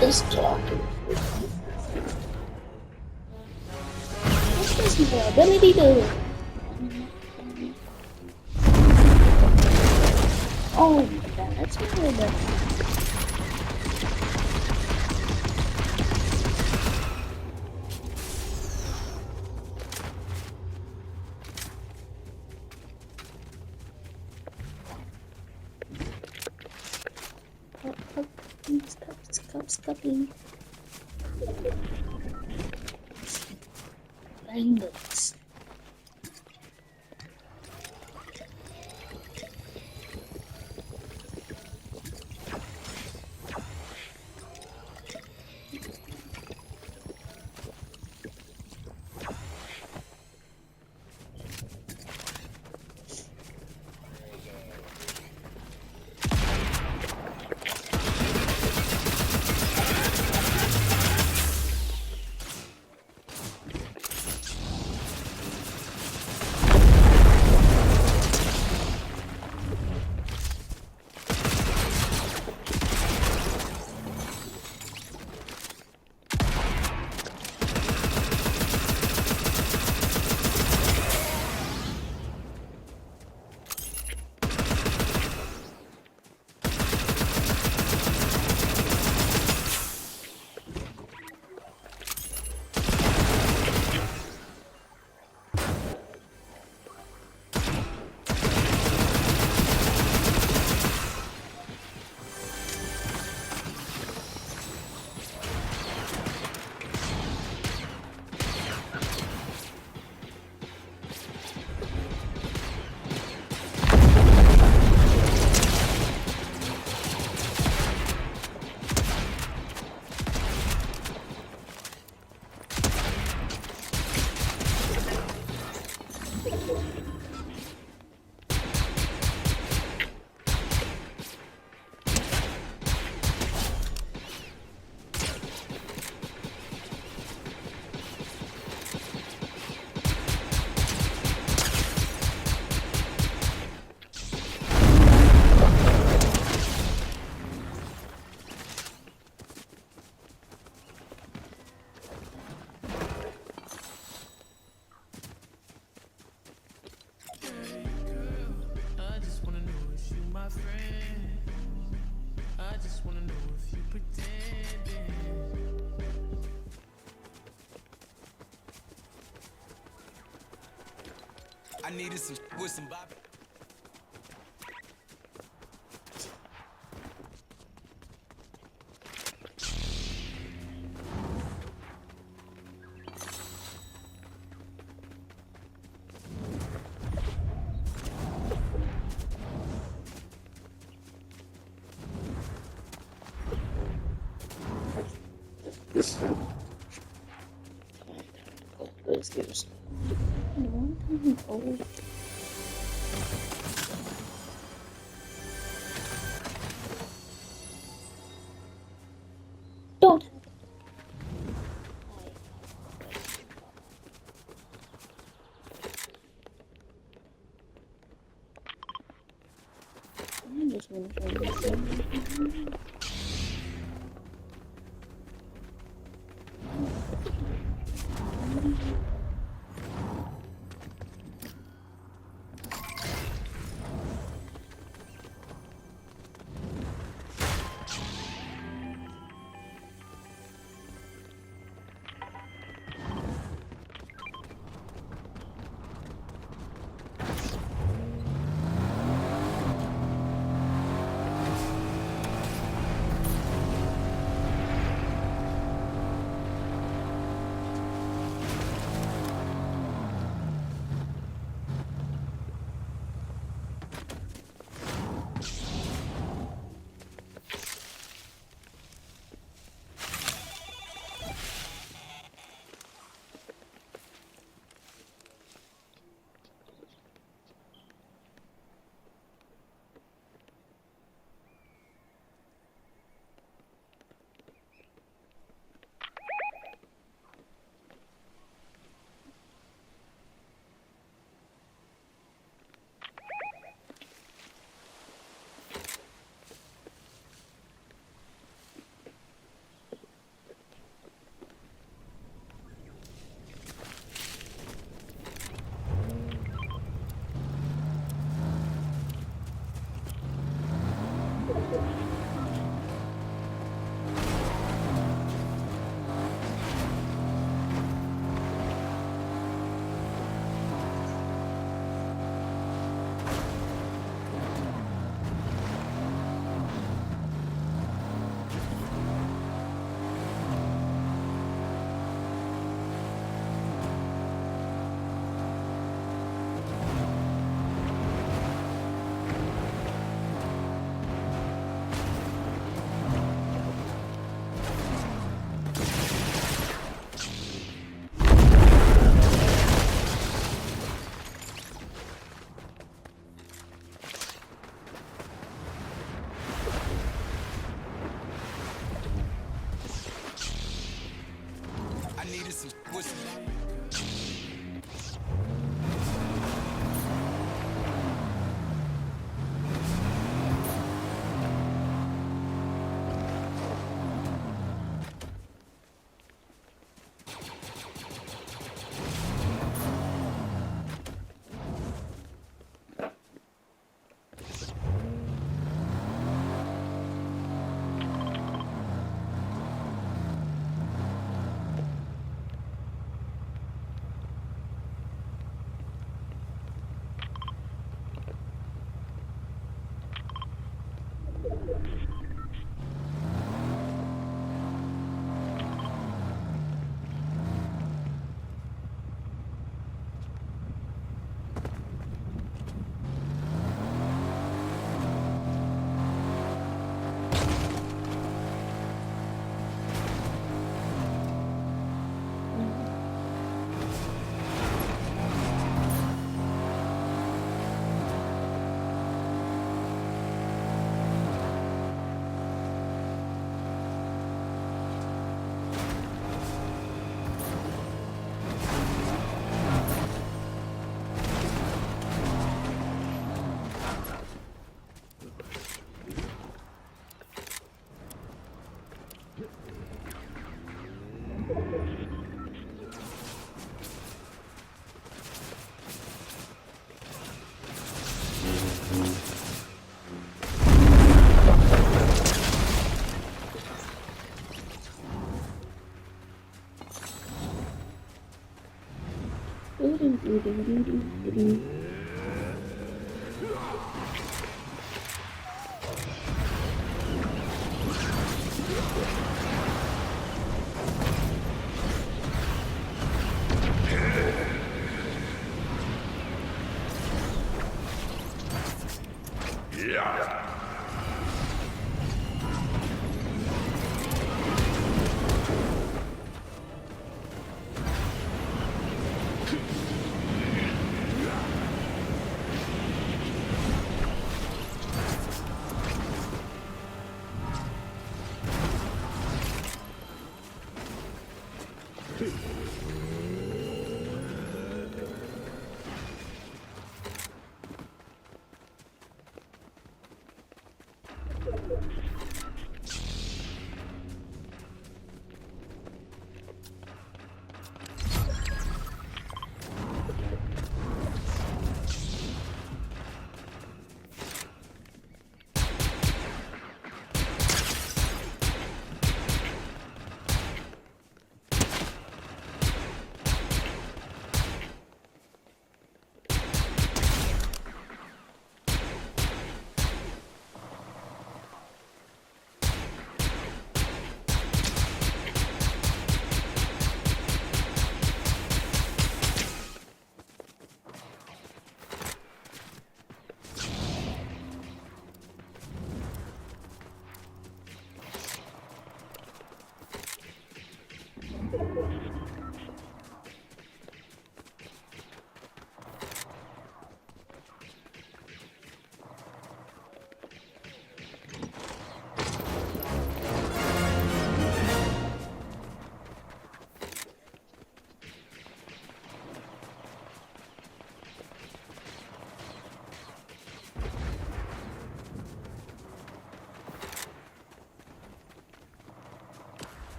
This job. What is my ability to? Oh my god, that's really good. Cuppy. Bangles. I needed some with some Bobby. Let's get us. Don't. I just want to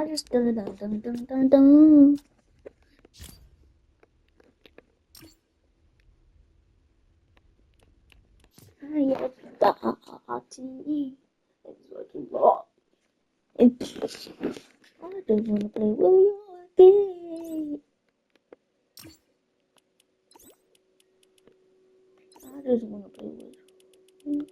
just dun dun dun dun dun dun. I have the party. It's working well. I don't wanna play with you again. I just wanna play with you.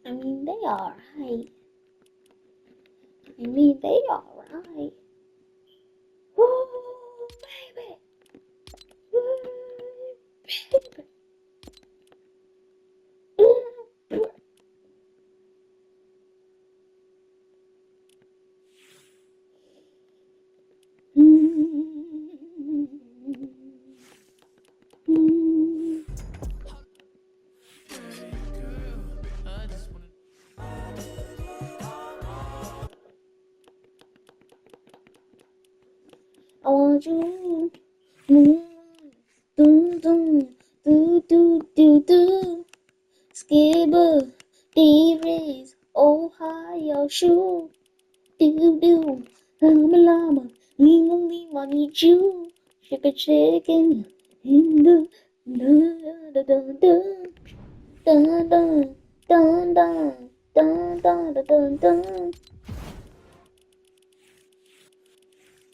I mean, they are right. They are right. Ooh, baby. Ooh, baby. Ooh. I want you. Do do do do do do. Skibber, D-Rays, Ohio shoe. Do do. Llama llama. Lima lima need you. Chicken chicken. In the da da da da da da da da da da da.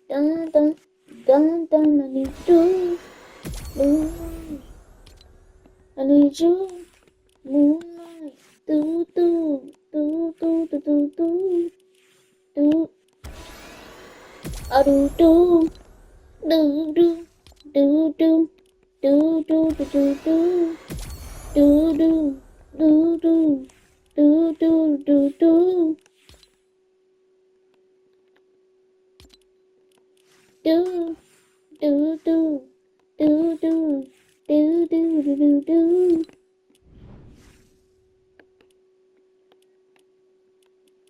Dun dun dun dun, I need you, moonlight. I need you, moonlight. Do do do do do do do do. I do do do do do do do do do do do do do do do do do do. Do do do do do do do do do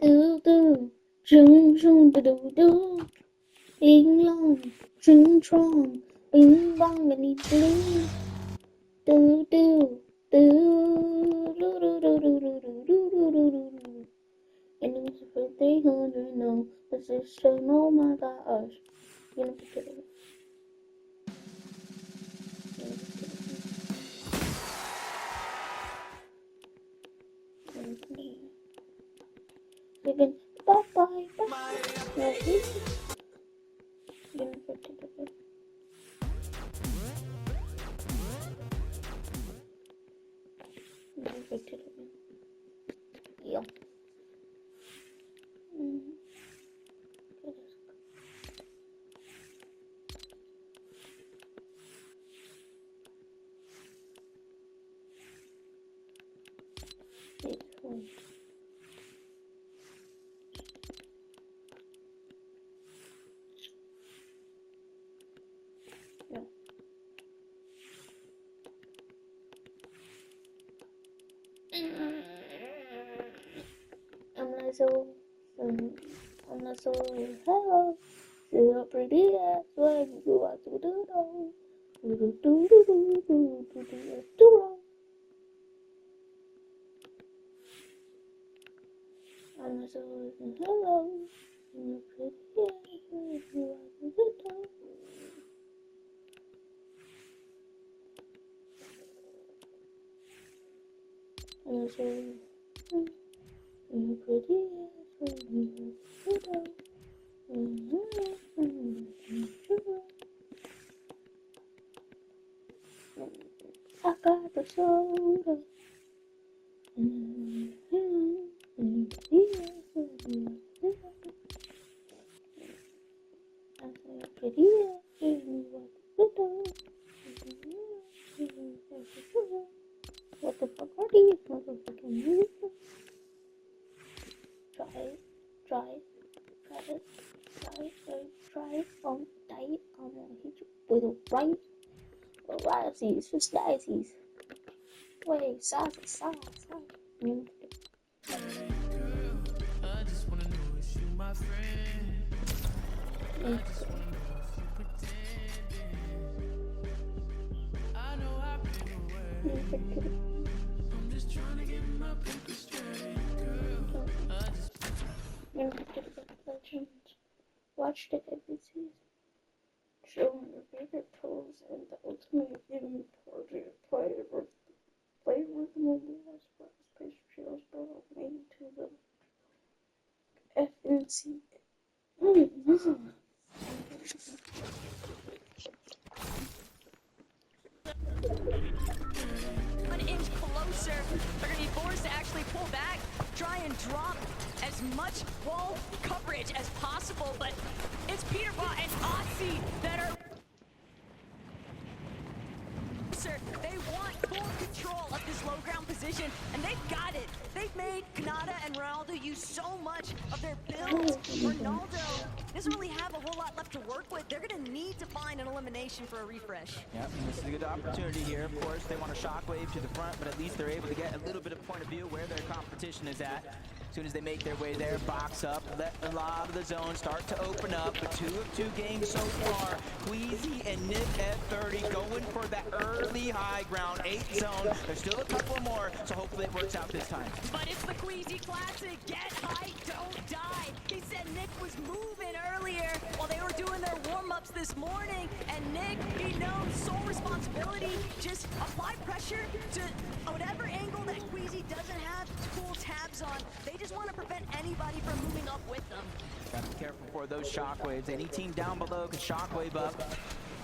do do chung chung do do do ling long chung trong bing bong and it blue do do do do do do do do do do do do. And it was for 300 no, but it's so oh my gosh. You know, again, bye bye bye. Yeah. I'm not so hello. You're pretty as when you are to do I'm not so hello. You're pretty as when you are to do I'm not so you're pretty as when you are to do I got the soda. What the fuck are these motherfucking music? Try it. Die. I'm gonna hit you with a right. Varieties, just varieties. Wait, size. I just wanna know if you my friend. I just wanna know if you pretending. I know I've been away. I'm just trying to get my paper straight, girl. I just watch the episodes showing your favorite pose and the ultimate hidden project play with the movie as well as pastries made to the FNC. An inch closer, they're going to be forced to actually pull back, try and drop as much wall coverage as possible, but it's Peterbot and Ozzy that are... They want full control of this low ground position, and they've got it. They've made Kanata and Ronaldo use so much of their builds. Ronaldo doesn't really have a whole lot left to work with. They're going to need to find an elimination for a refresh. Yep, and this is a good opportunity here. Of course, they want a shockwave to the front, but at least they're able to get a little bit of point of view where their competition is at. As soon as they make their way there, box up, let a lot of the zone start to open up. But 2 of 2 games so far. Queasy and Nick at 30 going for that early high ground 8 zone. There's still a couple more, so hopefully it works out this time. But it's the Queasy Classic. Get high, don't die. He said Nick was moving earlier while they were doing their warm-ups this morning. And Nick, he knows sole responsibility. Just apply pressure to whatever angle that Queasy doesn't have cool tabs on. They just want to prevent anybody from moving up with them. Gotta be careful for those shockwaves. Any team down below can shockwave up.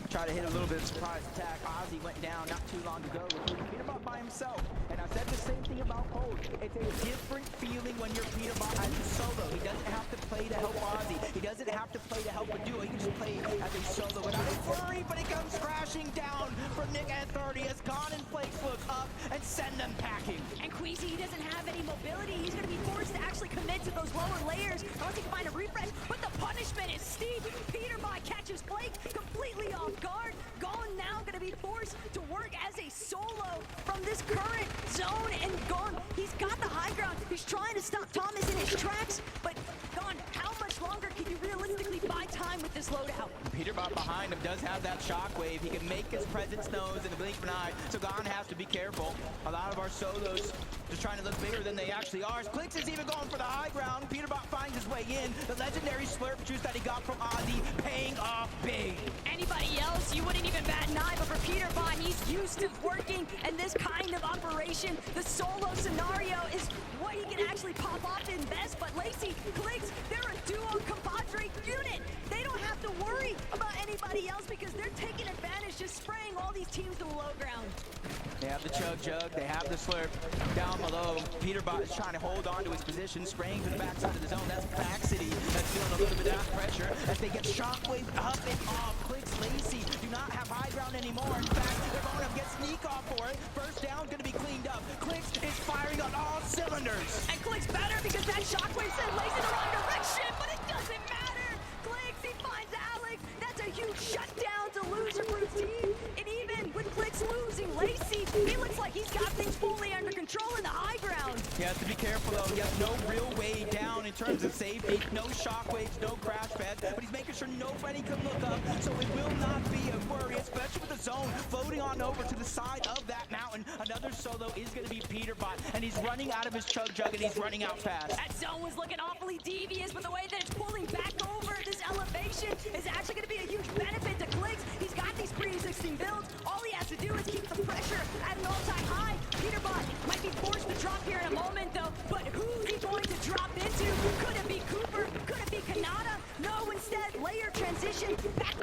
Try to hit a little bit of surprise attack. Ozzy went down not too long ago with Peterbot by himself. And I said the same thing about Cold. It's a different feeling when you're Peterbot as a solo. He doesn't have to play to help Ozzy. He doesn't have to play to help a duo. He can just play as a solo without a flurry, but it comes crashing down for Nick at 30 as Gone and Flakes look up and send them packing. And Queasy, he doesn't have any mobility. He's going to be forced to actually commit to those lower layers unless he can find a refresh. But the punishment is steep. Peterbot catches Flake completely completely off guard. Gone now gonna be forced to work as a solo from this current zone, and Gone, he's got the high ground. He's trying to stop Thomas in his tracks, but Gone, how much longer can you realistically buy time with this loadout? Peterbot behind him does have that shockwave. He can make his presence known in the blink of an eye, so Gone has to be careful. A lot of our solos just trying to look bigger than they actually are. Clix is even going for the high ground. Peterbot finds his way in. The legendary slurp juice that he got from Ozzy paying off big. Anybody else, you wouldn't even bat an eye, but for Peterbot, he's used to working in this kind of operation. The solo scenario is what he can actually pop off in best, but Lacey, Clix, they're a duo compadre unit. They don't have to worry about anybody else because they're taking advantage, just spraying all these teams to the low ground. They have the chug jug, they have the slurp down below. Peterbot is trying to hold on to his position, spraying to the backside of the zone. That's Baxity that's feeling a little bit of that pressure as they get shockwave up and off. Clix, Lacey do not have high ground anymore. In fact, they're going to get sneak off for it. First down going to be cleaned up. Clix is firing on all cylinders. And Clix better because that shockwave sent Lace in the wrong direction, but it doesn't matter. Clix, he finds Alex. That's a huge shutdown to Loser Fruit's team. And even with Clix losing Lacey, he looks like he's got things fully under control in the high ground. He has to be careful though. He has no real way down in terms of safety. No shockwaves, no crash pads, but he's making sure nobody can look up, so it will not be a worry, especially with the zone floating on over to the side of that mountain. Another solo is going to be Peterbot, and he's running out of his chug jug, and he's running out fast. That zone was looking awfully devious, but the way that it's pulling back over this elevation is actually going to be a huge benefit to Clix. He's got these pre-existing builds. All he has to do is keep the pressure at an all-time high. Peterbot might be forced to drop here in a moment, though, but who's he going to drop into? Could it be Cooper? Could it be Kanata? No, instead, layer transition back.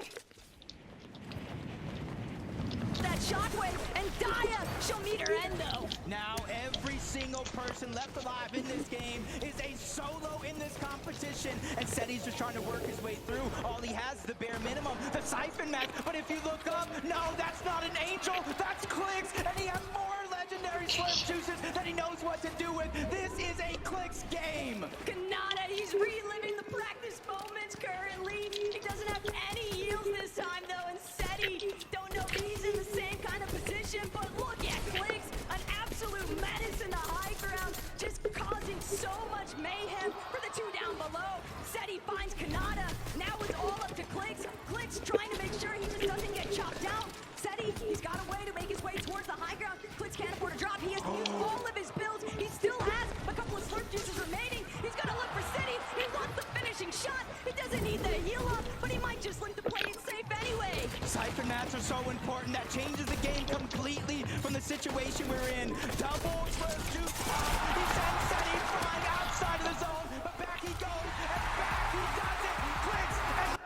That shockwave, and Daya, she'll meet her end, though. Now every single person left alive in this game is a solo in this competition, and Seti's just trying to work his way through. All he has is the bare minimum, the Siphon Max, but if you look up, no, that's not an angel, that's Clix, and he has more legendary slurp juices that he knows what to do with. This is a Clix game. Kanata, he's reliving the practice moments currently. He doesn't have any heals this time, though, and Seti, don't know if he's in the same kind of position, but look at Clix, an absolute menace in the high ground, just causing so much mayhem for the two down below. Seti finds Kanata, now it's all up to Clix. Clix trying to make sure he just doesn't get chopped out. Seti, he's got a way to make his way towards the high ground. Clix can't afford to drop, he has to use all of his builds. He still has a couple of slurp juices remaining. He's gonna look for Seti, he wants the finishing shot. He doesn't need the heal up, but he might just look to play it safe anyway. Siphon Mats are so important, that changes the game completely from the situation we're in. Double slurp juice, he sends Seti flying outside of the zone, but back he goes, and back he does it. Clix, and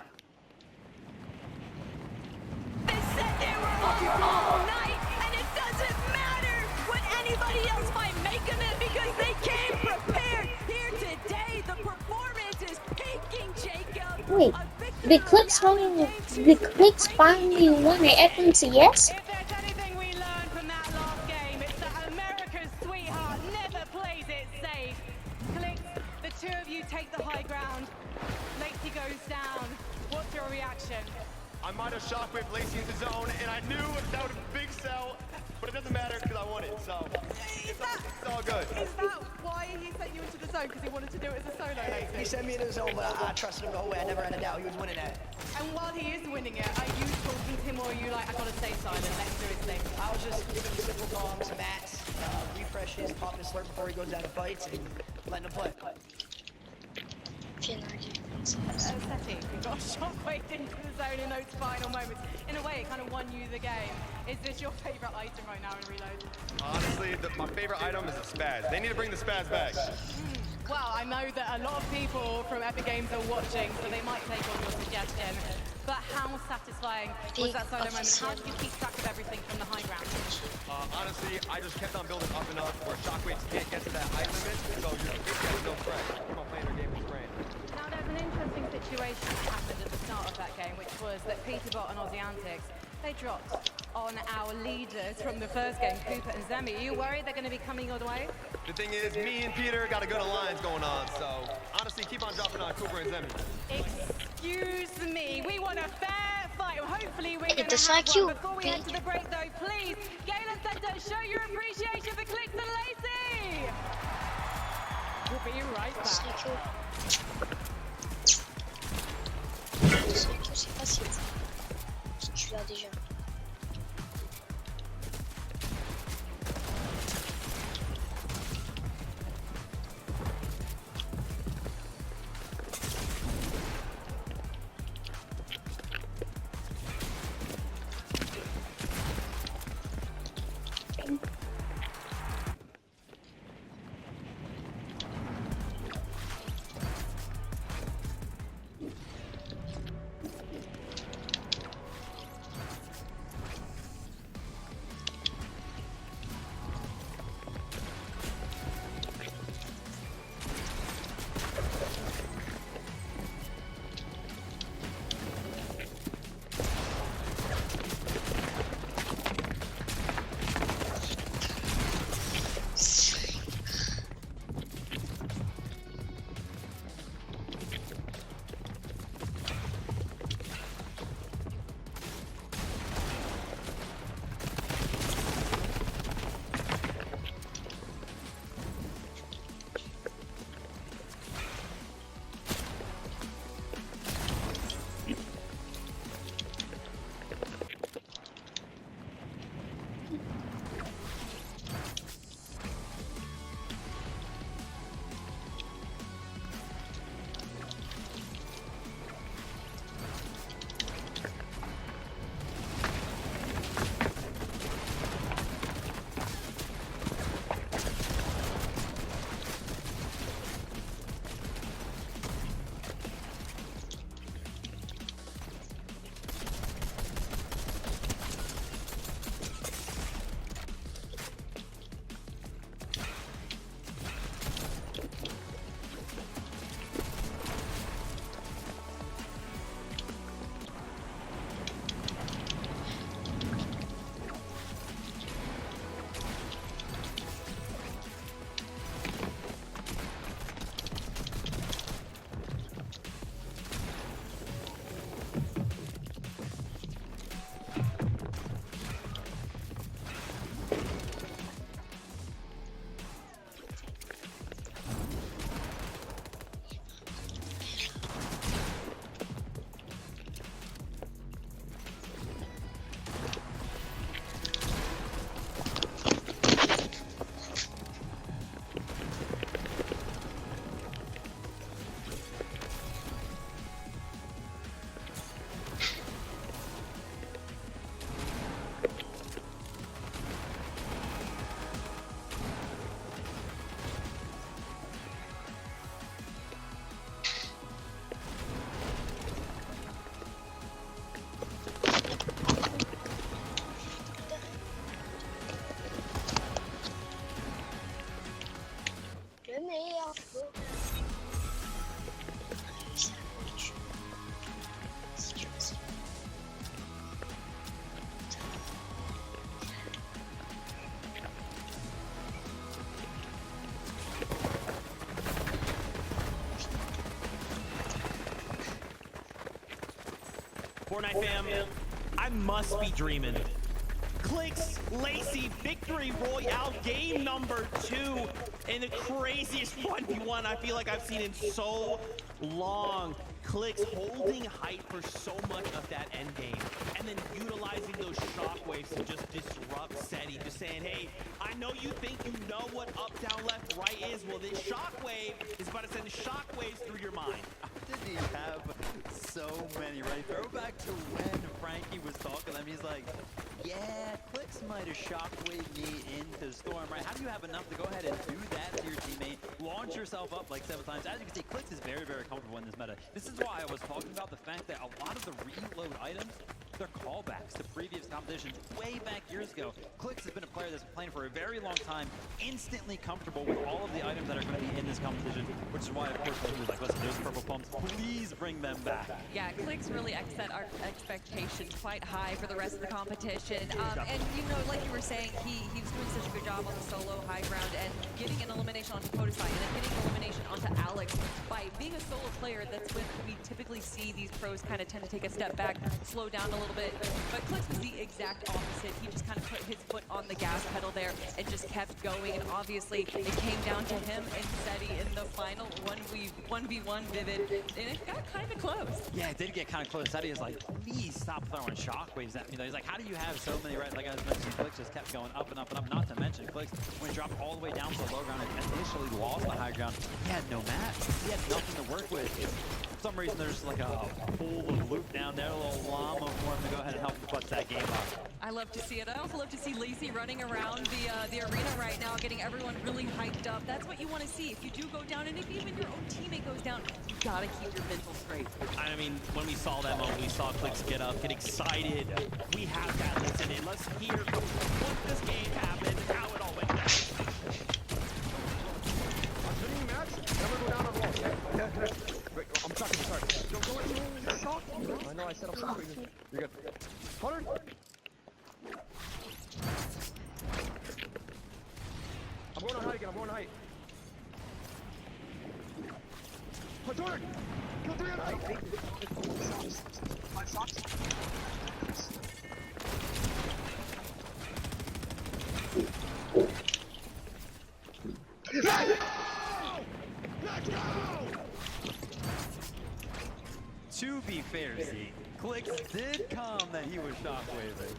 They said they were on all night, and it doesn't matter what anybody else might make of it because they came prepared. Here today, the performance is peaking, Jacob. Wait, A victory the Clix finally won the FNCS? If there's anything we learned from that last game, it's that America's sweetheart never plays it safe. Clix, the two of you take the high ground. Lacey goes down. What's your reaction? I might have shockwave Lacey into zone, and I knew that would be a big sell, but it doesn't matter because I won it, so it's all good. Is that why he sent you into the zone? Because he wanted to do it as a solo, Lacey? He sent me in the zone, but I trusted him the whole way. I never had a doubt he was winning that. And while he is winning it, are you talking to him or are you like, I gotta stay silent, let's do his thing? I was just giving him simple calls, some mats, refreshes, popping his slurp before he goes down to fights, and letting him play. Seti, you got shockwave into the zone in those final moments. In a way, it kind of won you the game. Is this your favorite item right now in Reload? Honestly, my favorite item is the spaz. They need to bring the spaz back. Well, I know that a lot of people from Epic Games are watching, so they might take on your suggestion. But how satisfying was that solo moment? How did you keep track of everything from the high ground? Honestly, I just kept on building up and up where shockwaves can't get to that height limit, so you're basically no threat. Keep on playing your game with friends. Now, there's an interesting situation that happened at the start of that game, which was that Peterbot and Aussie Antics, they dropped on our leaders from the first game, Cooper and Zemi. Are you worried they're going to be coming your way? The thing is, me and Peter got a good alliance going on, so honestly, keep on dropping on Cooper and Zemi. Excuse me, we want a fair fight. Hopefully gonna the have side one. Q. Before we head to the break, though, please, Galen Center, show your appreciation for Clicks and Lacey. We'll be right back. Side Q. Side Q, c'est facile. Tu l'as déjà. Le meilleur flow. Fortnite fam, I must be dreaming. Clicks, Lacey, Victory Royale, game number 2, and the craziest 1v1 I feel like I've seen in so long. Clicks holding height for so much of that end game, and then utilizing those shockwaves to just disrupt SETI, just saying, hey, I know you think you know what up, down, left, right is. Well, this shockwave is about to send shockwaves through your mind. Did he have so many, right? Throwback to when Frankie was talking to him, he's like, yeah, Clicks might have shockwave me into Storm, right? How do you have enough to go ahead and do that to your teammate? Launch yourself up like 7 times. As you can see, Clicks is very, very comfortable in this meta. This is why I was talking about the fact that a lot of the reload items, they're callbacks to previous competitions way back years ago. Clicks has been a player that's been playing for a very long time, instantly comfortable with all of the items that are going to be in this competition, which is why, of course, we're like, listen, those purple pumps, please bring them back. Yeah, Clicks really set our expectations quite high for the rest of the competition. And, you know, like you were saying, he was doing such a good job on the solo high ground and getting an elimination onto Podesai and then getting an elimination onto Alex. By being a solo player, that's when we typically see these pros kind of tend to take a step back, slow down a little little bit. But Clix was the exact opposite. He just kind of put his foot on the gas pedal there and just kept going. And obviously, it came down to him and Seti in the final 1v1 Vivid. And it got kind of close. Yeah, it did get kind of close. Seti is like, please stop throwing shockwaves at me. He's like, how do you have so many, right? Like I was mentioning, Clix just kept going up and up and up. Not to mention, Clix, when he dropped all the way down to the low ground and initially lost the high ground, he had no mats. He had nothing to work with. For some reason, there's like a pool of loot down there, a little llama for him to go ahead and help him clutch that game up. I love to see it. I also love to see Lacey running around the arena right now, getting everyone really hyped up. That's what you want to see. If you do go down, and if even your own teammate goes down, you gotta keep your mental straight. I mean, when we saw that moment, we saw Clix get up, get excited. We have to listen in. Let's hear what this game happened, how it all went down. I'm hitting the match, and I'm gonna go down on wall. Wait, I'm sorry. Don't go anywhere. You're shocking. I know I said I'm sorry. You're good. 100. I'm going on height again. I'm going on height. 100. Kill 3 on height. Let's go! To be fair, Z, Clix did come that he was shockwaving.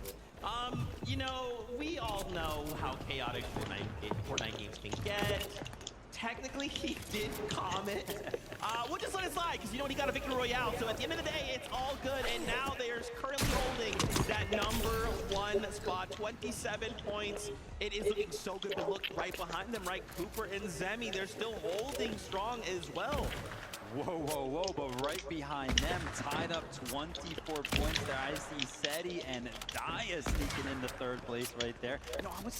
You know, we all know how chaotic Fortnite games can get. Technically, he did comment. We'll just let it slide, because you know he got a victory royale. So at the end of the day, it's all good. And now they're currently holding that #1 spot, 27 points. It is looking so good to look right behind them, right? Cooper and Zemi, they're still holding strong as well. Whoa, but right behind them, tied up 24 points there. I see Seti and Dia sneaking into third place right there. You know, I was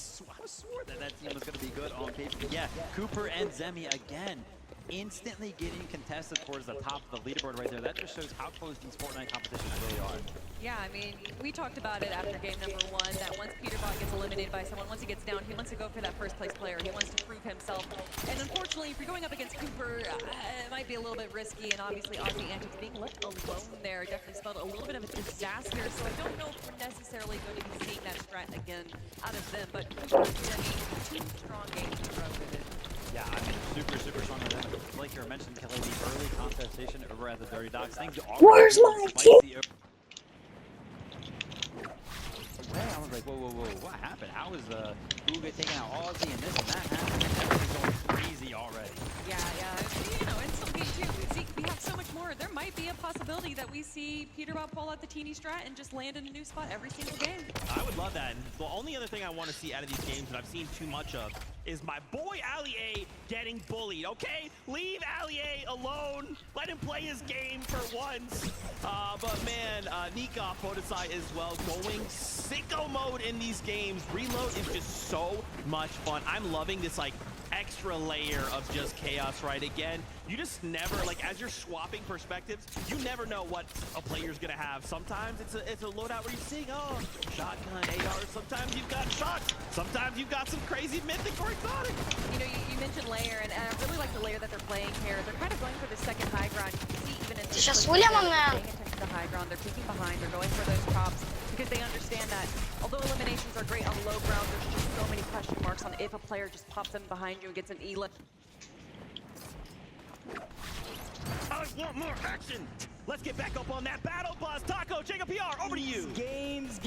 swore that team was going to be good on paper. Yeah, Cooper and Zemi again, instantly getting contested towards the top of the leaderboard right there. That just shows how close these Fortnite competitions really are. Yeah, I mean, we talked about it after game #1, that once Peterbot gets eliminated by someone, once he gets down, he wants to go for that first place player. He wants to prove himself. And unfortunately, if you're going up against Cooper, it might be a little bit risky. And obviously, Aussie Antics being left alone there definitely spelled a little bit of a disaster. So I don't know if we're necessarily going to be seeing that strat again out of them. But Cooper and Zemi, 2 strong games in a row with it. Yeah, I mean, super strong with them. Like you mentioned, Kelly, the early contestation over at the Dirty Docks. Things are Where's my team? I was like, whoa, what happened? How is Uga taking out Aussie and this and that happening? Everything's going crazy already. Yeah. You know, in some games too, see, we have so much more. There might be a possibility that we see Peterbot pull out the teeny strat and just land in a new spot every single game. I would love that. And the only other thing I want to see out of these games that I've seen too much of is my boy Ali-A getting bullied, okay? Leave Ali-A alone. Let him play his game for once. But man, Nika Podesai as well, going sicko mode in these games. Reload is just so much fun. I'm loving this like extra layer of just chaos, right? Again, you just never, like, as you're swapping perspectives, you never know what a player's gonna have. Sometimes it's a loadout where you're seeing, oh, shotgun, AR. Sometimes you've got shots. Sometimes you've got some crazy mythic or exotic. You know, you mentioned layer, and I really like the layer that they're playing here. They're kind of going for the second high ground. You can see even in this Сейчас they're Уля, paying мама. attention to the high ground. They're peeking behind. They're going for those tops because they understand that although eliminations are great on low ground, there's just so many question marks on if a player just pops in behind you and gets an E-lit. I want more action. Let's get back up on that battle bus. Taco, Jacob PR, over to you. Games.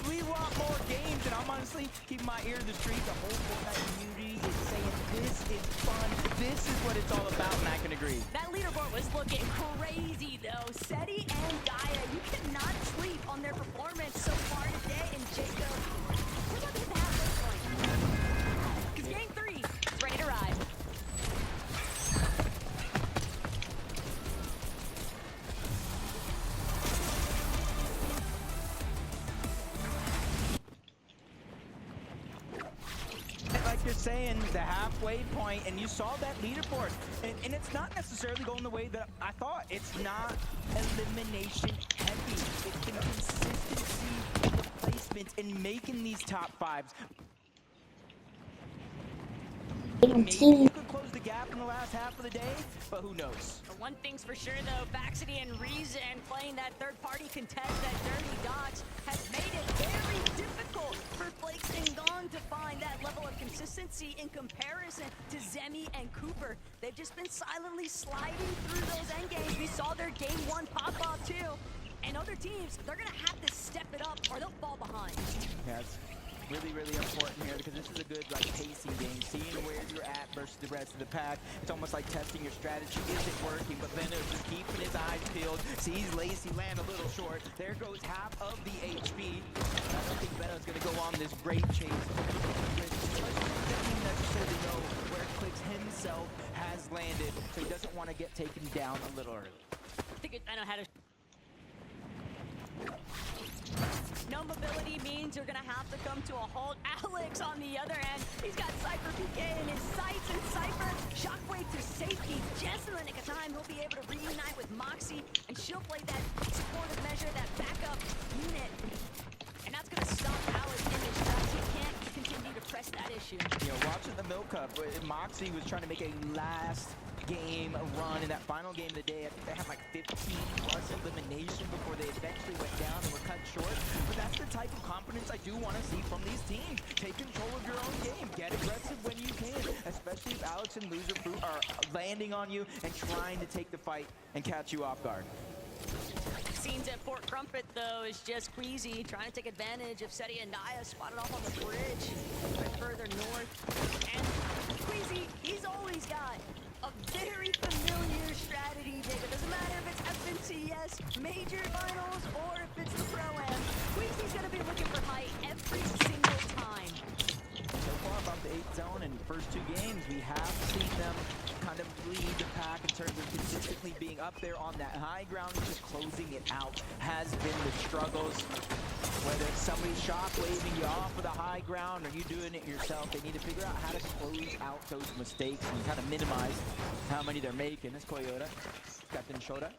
We want more games. And I'm honestly keeping my ear to the street. The whole Fortnite community is saying this is fun. This is what it's all about, and I can agree. That leaderboard was looking crazy, though. Seti and Dia, you cannot sleep on their performance so far today. And Jacob, we're about to hit the halfway point. Because game 3 is ready to ride. Like you're saying, the halfway point, and you saw that leaderboard, and it's not necessarily going the way that I thought. It's not elimination heavy. It's the consistency in the placements and making these top 5s. Maybe you could close the gap in the last half of the day, but who knows? One thing's for sure though, Baxity and Reason playing that third-party contest at Dirty Dots has made it very difficult for Flakes and Gone to find that level of consistency in comparison to Zemi and Cooper. They've just been silently sliding through those endgames. We saw their game 1 pop-off too. And other teams, they're gonna have to step it up or they'll fall behind. Yeah, it's really, really important here because this is a good pacing game, seeing where you're at versus the rest of the pack. It's almost like testing your strategy. Is it working? But Venom just keeping his eyes peeled, sees Lacey land a little short. There goes half of the HP. I don't think Venom's going to go on this great chase. Doesn't necessarily know where Clix himself has landed, so he doesn't want to get taken down a little early. I think I know how to... No mobility means you're gonna have to come to a halt. Alex on the other end, he's got Cypher PK in his sights, and Cypher shockwave to safety. Just in the nick of time, he'll be able to reunite with Moxie, and she'll play that supportive measure, that backup unit. And that's gonna stop Alex in his tracks. He can't continue to press that issue. You know, watching the Milk Cup, Moxie was trying to make a last game run in that final game of the day. I think they had like 15 plus elimination before they eventually went down and were cut short. But that's the type of confidence I do want to see from these teams. Take control of your own game. Get aggressive when you can, especially if Alex and Loser Fruit are landing on you and trying to take the fight and catch you off guard. Scenes at Fort Crumpet, though, is just Queasy trying to take advantage of Seti and Naya spotted off on the bridge a bit further north. And Queasy, he's always got a very familiar strategy, Jacob. Doesn't matter if it's FNCS, Major Finals, or if it's the Pro-Am. Queasy's going to be looking for height every single time. So far about the 8th zone and first 2 games, we have seen them kind of lead the pack in terms of consistently being up there on that high ground, just closing it out has been the struggles. Whether it's somebody shockwaving you off of the high ground or you doing it yourself, they need to figure out how to close out those mistakes and kind of minimize how many they're making. This Koyota, Captain Shota.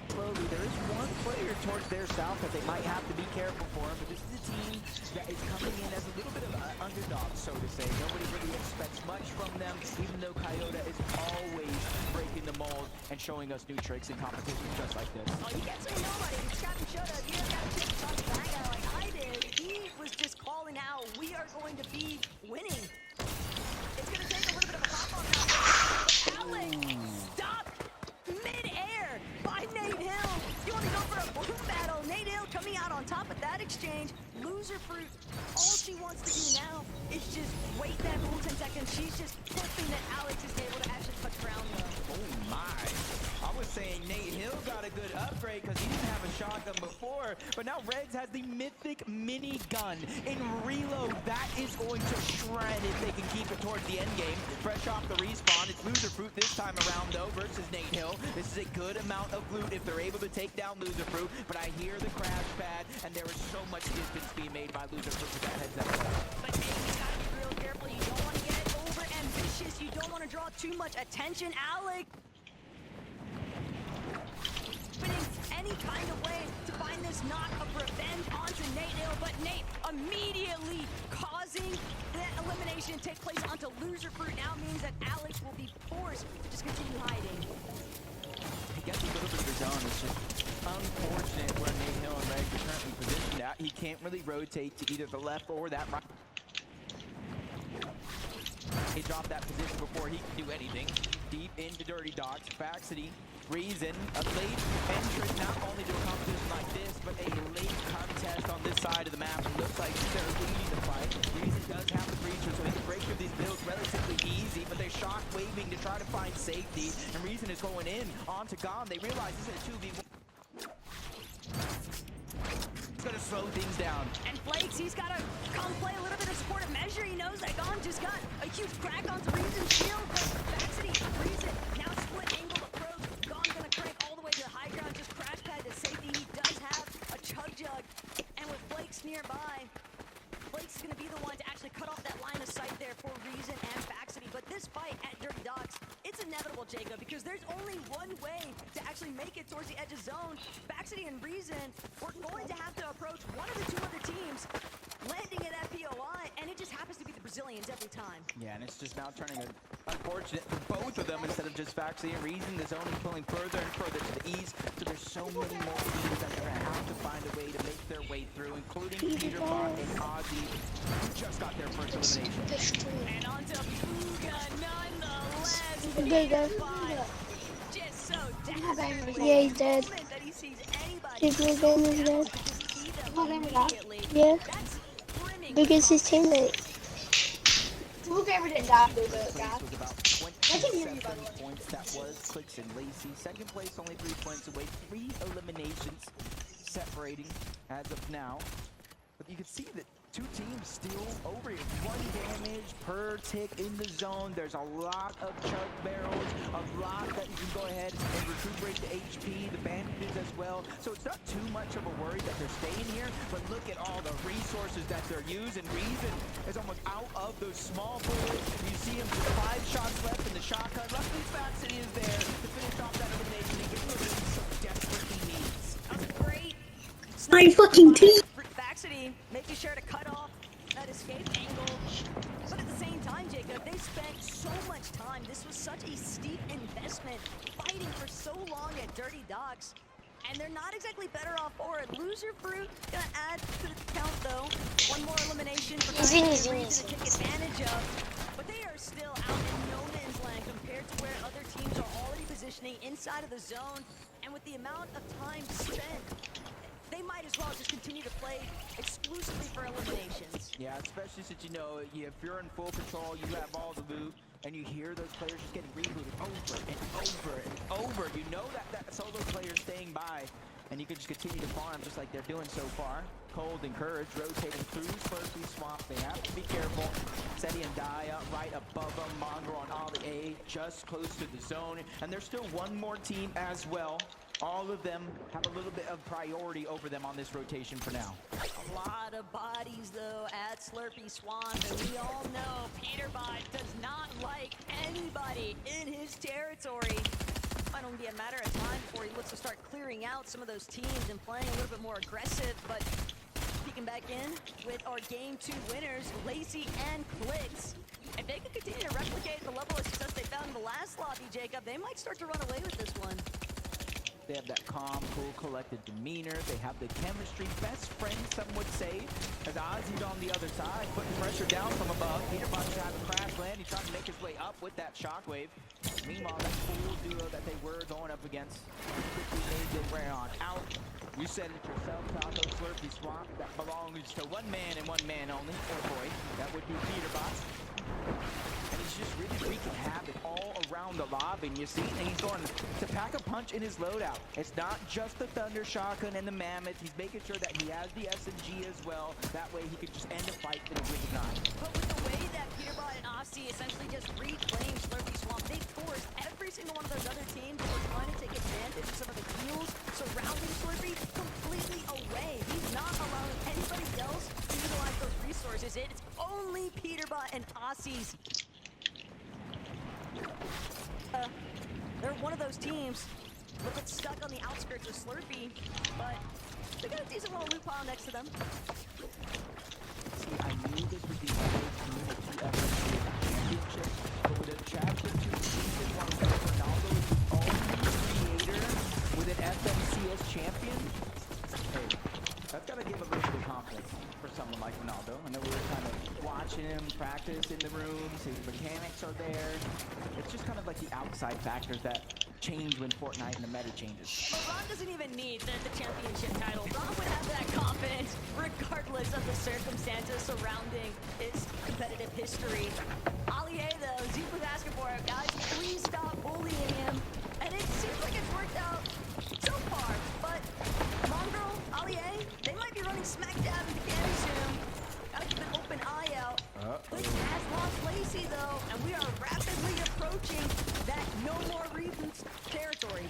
Slowly, there is one player towards their south that they might have to be careful for, but this is a team that is coming in as a little bit of an underdog, so to say. Nobody really expects much from them, even though Coyote is always breaking the mold and showing us new tricks in competitions just like this. Oh, you can't say nobody. It's Captain Shota. If you got a chance to talk to that guy like I did, he was just calling out, we are going to be winning. It's going to take a little bit of a pop-up now. Alex, stop mid-air by Nate Hill. You want to go for a blue battle? Nate Hill coming out on top of that exchange. Loser Fruit, all she wants to do now is just wait that full 10 seconds. She's just hoping that Alex is able to actually touch ground though. Oh my. I was saying Nate Hill got a good upgrade because he didn't have a shotgun before, but now Reds has the mythic minigun in reload. That is going to shred if they can keep it towards the end game. Fresh off the respawn, it's Loser Fruit this time around though versus Nate Hill. This is a good amount of loot if they're able to take down Loser Fruit, but I hear the crash pad and there is so much distance being made by Loser Fruit with that heads up. But Nate, you gotta be real careful. You don't want to get over ambitious. You don't want to draw too much attention. Alex any kind of way to find this knock of revenge onto Nate Hill, but Nate immediately causing that elimination to take place onto Loser Fruit now means that Alex will be forced to just continue hiding. He gets a little bit of the zone. It's just unfortunate where Nate Hill and Reg are currently positioned at. He can't really rotate to either the left or that right. He dropped that position before he could do anything. Deep into Dirty Dots. Baxity, Reason, a late entrance not only to a competition like this, but a late contest on this side of the map. It looks like they're leading the fight. Reason does have the breacher, so he can break through these builds relatively easy, but they're shock waving to try to find safety. And Reason is going in onto Gone. They realize this is a 2v1. It's gonna slow things down. And Flakes, he's gotta come play a little bit of supportive measure. He knows that Gone just got a huge crack onto Reason's shield, but Baxity, Reason, now split angle approach. Gone's gonna crank all the way to the high ground, just crash pad to safety. He does have a chug jug, and with Flakes nearby, Flakes is gonna be the one to actually cut off that line of sight there for Reason and Baxity. But this fight at Dirty Dots, it's inevitable, Jacob, because there's only one way to actually make it towards the edge of zone. Baxity and Reason, we're going to have to approach one of the two other teams landing at FPOI, and it just happens to be the Brazilian civilians every time. Yeah, and it's just now turning unfortunate for both of them instead of just Vaccine and Reason. The zone is pulling further and further to the east, so there's so many more teams that are going to have to find a way to make their way through, including Peterbot and Ozzy, who just got their first elimination. And on to Fuga nonetheless. Good, good. Peterbot just so desperate. Yeah, he's dead. The moment that he sees anybody, His new game is dead. just eat them immediately. Yeah, That's brimming because his teammate. Who ever didn't die, dude, Place guys? was about I can hear you, by 27 the way. points. That was Clicks and Lacey. Second place, only 3 points away. 3 eliminations separating as of now. But you can see that 2 teams still over here. 1 damage per tick in the zone. There's a lot of chug barrels, a lot that you can go ahead and recuperate the HP, the bandages as well. So it's not too much of a worry that they're staying here, but look at all the resources that they're using. Reason is almost out of those small bullets. You see him with 5 shots left in the shotgun. Luckily, Vaccine is there to finish off that elimination and get what he so desperately needs. That was great. My fucking team. Vaccity making sure to cut off that escape angle. But at the same time, Jacob, they spent so much time. This was such a steep investment, fighting for so long at Dirty Docks. And they're not exactly better off for it. Loser Fruit gonna add to the count, though. 1 more elimination for Easy, Vaccity easy, to take advantage of. But they are still out in no man's land compared to where other teams are already positioning inside of the zone. And with the amount of time spent, they might as well just continue to play exclusively for eliminations. Yeah, especially since you know, if you're in full control, you have all the loot, and you hear those players just getting rebooted over and over and over. You know that solo player's staying by, and you can just continue to farm just like they're doing so far. Cold and Courage rotating through Slurpy Swamp. They have to be careful. Seti and Daya right above them. Mongrel on Ollie A just close to the zone. And there's still 1 more team as well. All of them have a little bit of priority over them on this rotation for now. A lot of bodies, though, at Slurpy Swamp, and we all know Peterbot does not like anybody in his territory. Might only be a matter of time before he looks to start clearing out some of those teams and playing a little bit more aggressive, but peeking back in with our Game 2 winners, Lacey and Clicks. If they can continue to replicate the level of success they found in the last lobby, Jacob, they might start to run away with this one. They have that calm, cool, collected demeanor. They have the chemistry, best friends, some would say. As Ozzy's on the other side, putting pressure down from above. Peterbot's trying to crash land. He's trying to make his way up with that shockwave. Meanwhile, that cool duo that they were going up against quickly made their way on out. You said it yourself, Taco Slurpy Swamp. That belongs to 1 man and 1 man only, or boy. That would be Peterbot. And he's just really wreaking havoc all around the lobby. And you see, and he's going to pack a punch in his loadout. It's not just the Thunder Shotgun and the Mammoth. He's making sure that he has the SMG as well. That way he can just end the fight in a blink of an eye. But with the way that Peterbot and Aussie essentially just reclaimed Slurpy Swamp, they forced every single one of those other teams that were trying to take advantage of some of the heals surrounding Slurpy completely away. He's not allowing anybody else to utilize those resources. It's only Peterbot and Aussie's. They're one of those teams that gets stuck on the outskirts of Slurpy, but they got a decent little loot pile next to them. See, I knew this would be one of those community efforts to the championship, but with a chapter 2 season 1 where Ronaldo is the only creator with an FMCS champion, hey, that's gotta give a little bit of confidence for someone like Ronaldo. I know we were kind of watching him practice in the rooms, his mechanics are there. It's just kind of like the outside factors that change when Fortnite and the meta changes. But Ron doesn't even need the championship title. Ron would have that confidence regardless of the circumstances surrounding his competitive history. Ali A, though, Zeus asking for it. Guys, please stop bullying him. And it seems like it's worked out so far. But Mongrel, Ali A, they might be running smack dab into Candy soon. Gotta keep an open eye out. Clicks has lost Lacey, though, and we are rapidly approaching that no more reboots territory.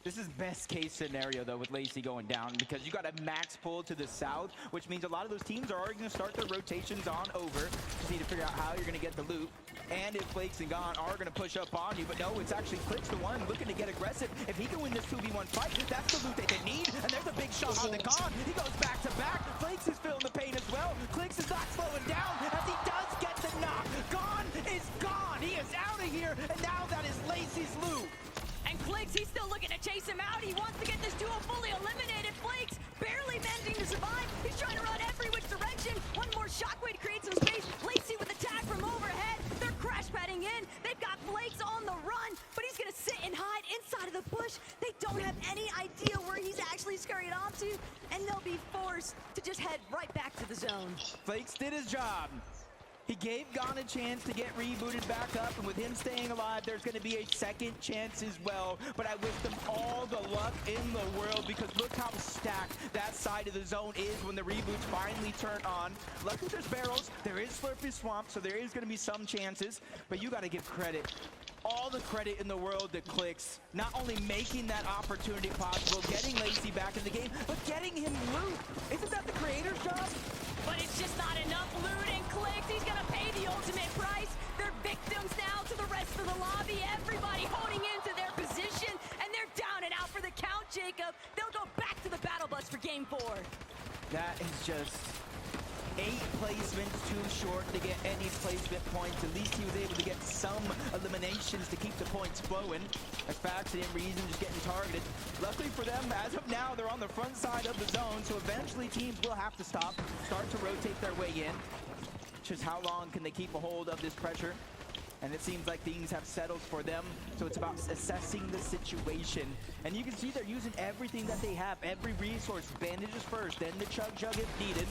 This is best case scenario though with Lacey going down because you got a max pull to the south, which means a lot of those teams are already going to start their rotations on over. Just need to figure out how you're going to get the loot. And if Flakes and Gone are going to push up on you, but no, it's actually Clicks the one looking to get aggressive. If he can win this 2v1 fight, that's the loot that they need. And there's a big shot on the Gone. He goes back to back. Flakes is feeling the pain as well. Clicks is not slowing down as he does get the knock. Flakes, he's still looking to chase him out. He wants to get this duo fully eliminated. Flakes barely managing to survive. He's trying to run every which direction. One more shockwave to create some space. Lacey with the tag from overhead. They're crash padding in. They've got Flakes on the run, but he's gonna sit and hide inside of the bush. They don't have any idea where he's actually scurried off to, and they'll be forced to just head right back to the zone. Flakes did his job. He gave Gon a chance to get rebooted back up, and with him staying alive, there's going to be a second chance as well. But I wish them all the luck in the world, because look how stacked that side of the zone is when the reboots finally turn on. Luckily, there's barrels. There is Slurpy Swamp, so there is going to be some chances. But you got to give credit. All the credit in the world to Clix, not only making that opportunity possible, getting Lacey back in the game, but getting him loot. Isn't that the creator's job? But it's just not enough loot and Clix. He's gonna pay the ultimate price. They're victims now to the rest of the lobby. Everybody holding into their position, and they're down and out for the count, Jacob. They'll go back to the battle bus for game 4. That is just 8 placements too short to get any placement points. At least he was able to get some eliminations to keep the points flowing. As Faxi and Reason just getting targeted. Luckily for them, as of now, they're on the front side of the zone, so eventually teams will have to start to rotate their way in. Just how long can they keep a hold of this pressure? And it seems like things have settled for them, so it's about assessing the situation. And you can see they're using everything that they have, every resource. Bandages first, then the chug if needed.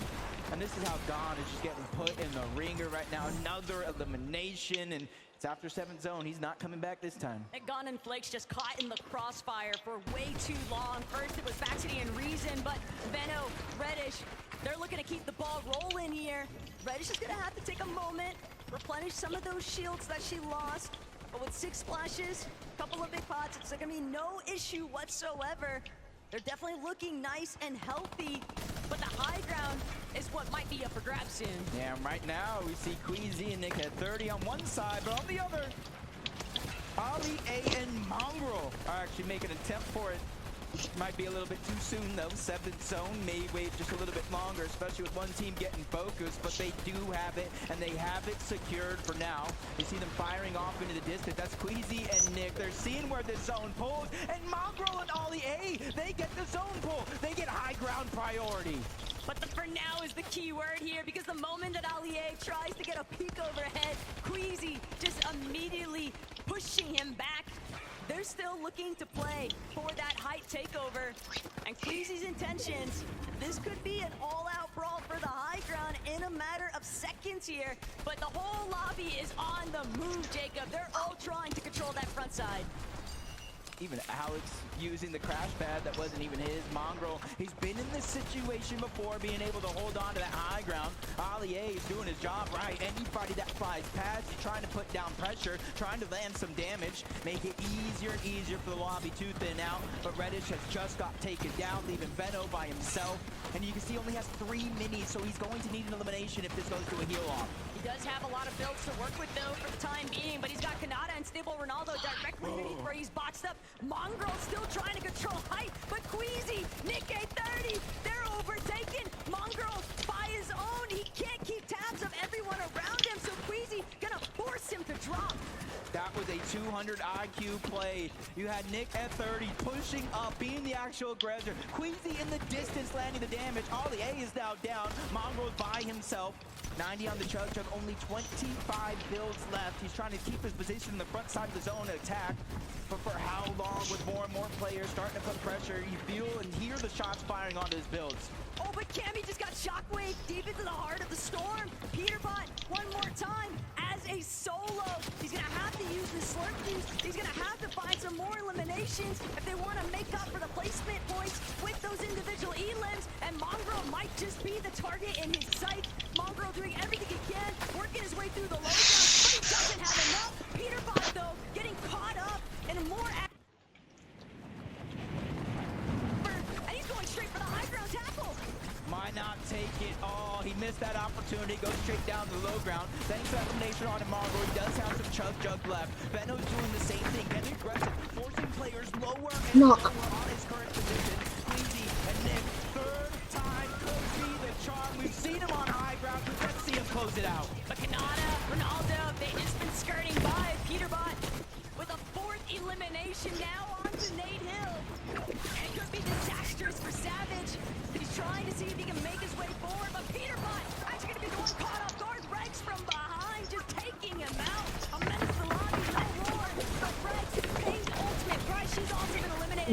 And this is how Gon is just getting put in the ringer right now. Another elimination, and it's after 7th zone. He's not coming back this time. And Gon and Flakes just caught in the crossfire for way too long. First it was Faxity and Reason, but Benno, Reddish, they're looking to keep the ball rolling here. Reddish is gonna have to take a moment, replenish some of those shields that she lost. But with 6 splashes, a couple of big pots, it's gonna be no issue whatsoever. They're definitely looking nice and healthy, but the high ground is what might be up for grabs soon. Yeah, right now we see Queasy and Nick at 30 on one side, but on the other, Ali A and Mongrel are actually making an attempt for it. Might be a little bit too soon though. 7th zone may wait just a little bit longer, especially with one team getting focused, but they do have it, and they have it secured for now. You see them firing off into the distance. That's Queasy and Nick. They're seeing where the zone pulls, and Mongrel and Ollie A, they get the zone pull. They get high ground priority. But the for now is the key word here, because the moment that Ali A tries to get a peek overhead, Queasy just immediately pushing him back. They're still looking to play for that height takeover. And Queasy's intentions, this could be an all-out brawl for the high ground in a matter of seconds here. But the whole lobby is on the move, Jacob. They're all trying to control that front side. Even Alex using the crash pad that wasn't even his. Mongrel, he's been in this situation before, being able to hold on to that high ground. Ali A is doing his job right. Anybody that flies past, he's trying to put down pressure, trying to land some damage, make it easier and easier for the lobby to thin out. But Reddish has just got taken down, leaving Benno by himself. And you can see he only has 3 minis, so he's going to need an elimination if this goes to a heal off. He does have a lot of builds to work with though for the time being, but he's got Kanata and Stable Ronaldo directly underneath where he's boxed up. Mongrel still trying to control height, but Queasy, Nick A30, they're overtaken. Mongrel by his own, he can't keep tabs of everyone around him, so Queasy gonna force him to drop. That was a 200 IQ play. You had Nick at 30 pushing up, being the actual aggressor. Queasy in the distance landing the damage. Ollie A is now down. Mongrel by himself. 90 on the chug, only 25 builds left. He's trying to keep his position in the front side of the zone and attack. But for how long, with more and more players starting to put pressure, you feel and hear the shots firing onto his builds. Oh, but Cammy just got shockwave deep into the heart of the storm. Peterbot, one more time, as a solo. He's gonna have to use the Slurpees. He's gonna have to find some more eliminations if they want to make up for the placement points with those individual elims. And Mongrel might just be the target in his sight. Mongrel doing everything he can, working his way through the low ground, but he doesn't have enough. Peterbot, though, getting caught up in a more and he's going straight for the high ground tackle. Might not take it all. He missed that opportunity. Goes straight down to the low ground. Thanks to elimination on Mongrel. He does have some chug left. Benno's doing the same thing, getting aggressive, forcing players lower and lower on his current position. Queasy and Nick, 3rd time could be the charm. We've seen him on high ground. Let's see him close it out. But Kanata, Ronaldo, they just been skirting by. Peterbot with a 4th elimination now on to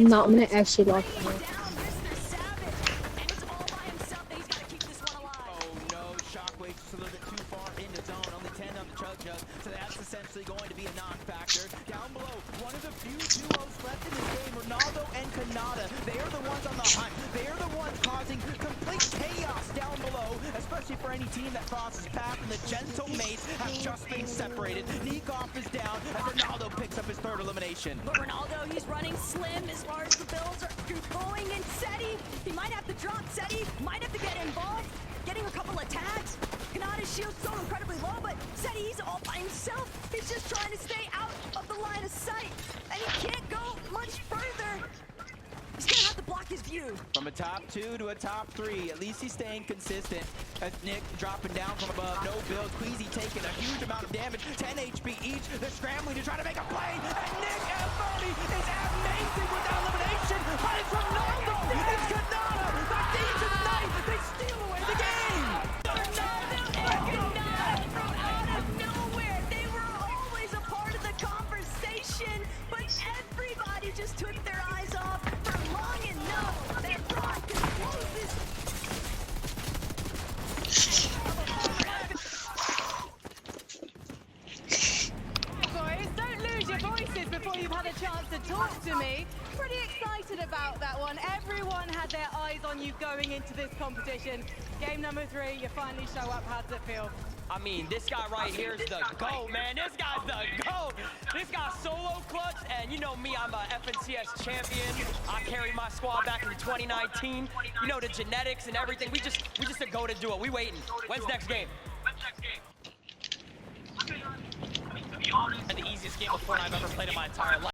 No, I'm gonna actually lock him. down Mr. Savage, and it's all by himself that he's got to keep this one alive. Oh no, Shockwave just a little bit too far in the zone. Only 10 on the Chug Jug, so that's essentially going to be a knock factor. Down below, one of the few duos left in this game, Ronaldo and Kanata. They are the ones on the hunt. They are the ones causing complete chaos down below, especially for any team that crosses path. And the Gentle Mates have just been separated. Nikoff is down, and Ronaldo picks up his third elimination. But Ronaldo, he's running slim as far as the builds are going, and Seti, he might have to drop. Seti might have to get involved, getting a couple of tags. Kanata's shield's so incredibly low, but Seti, he's all by himself. He's just trying to stay out of the line of sight, and he can't go much further. He's gonna have to block his view. From a top 2 to a top 3, at least he's staying consistent. As Nick dropping down from above, no build. Queasy taking a huge amount of damage, 10 HP each. They're scrambling to try to make a play, and Nick and Bernie is amazing with that elimination. But it's Ronaldo, it's Kanata, the thieves of the night. They steal away the game. Ronaldo and Kanata from out of nowhere. They were always a part of the conversation, but everybody just took their eyes off for long enough that Brock can close this. Boys, don't lose your voices before you've had a chance to talk to me. Pretty excited about that one. Everyone had their eyes on you going into this competition. Game number 3, you finally show up. How does it feel? I mean, this guy right here is the GOAT, man. This guy's the GOAT. This guy's solo clutch, and you know me, I'm a FNCS champion. I carried my squad back in 2019. You know the genetics and everything. We just a go to duo. We waiting. When's next game? And the easiest game of Fortnite I've ever played in my entire life.